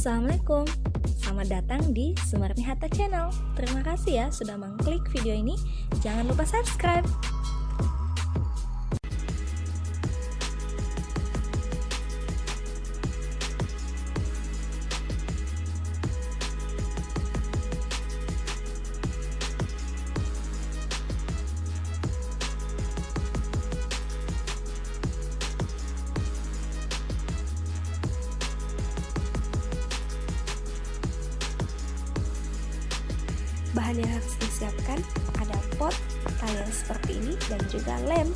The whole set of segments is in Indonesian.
Assalamualaikum, selamat datang di Sumarni Hatta Channel. Terima kasih ya sudah mengklik video ini. Jangan lupa subscribe. Bahan yang harus disiapkan ada pot, tali yang seperti ini, dan juga lem.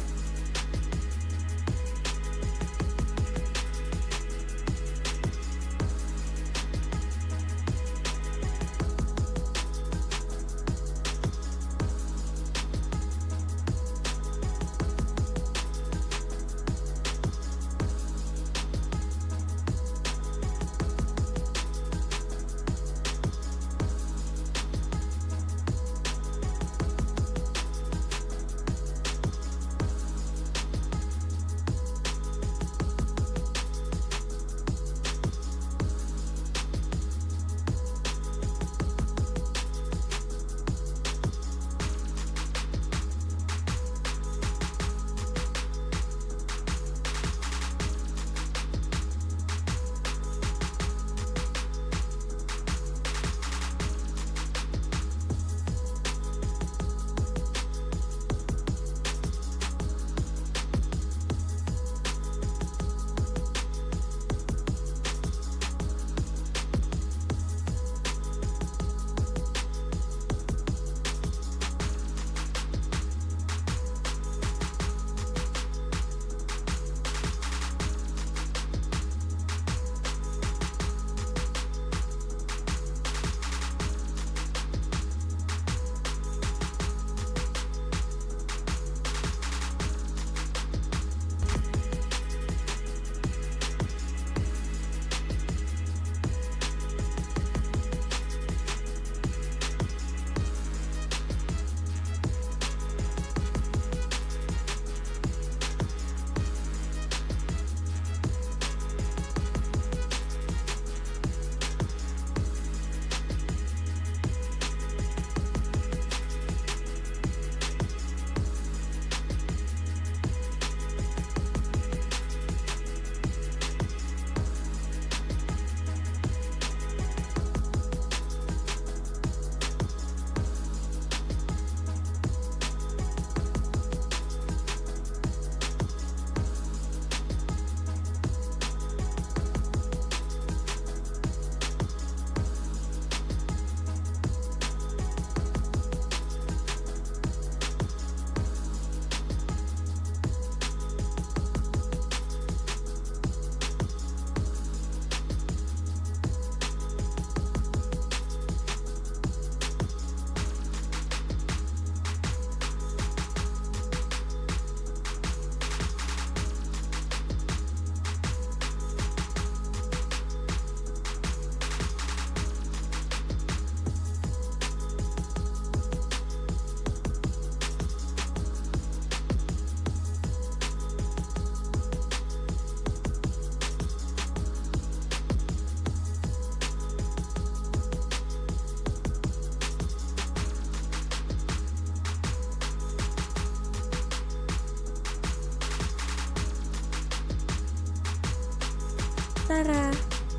Tara,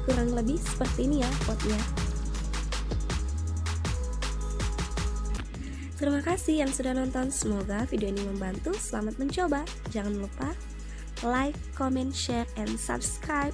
kurang lebih seperti ini ya potnya. Terima kasih yang sudah nonton, semoga video ini membantu. Selamat mencoba. Jangan lupa like, comment, share, and subscribe.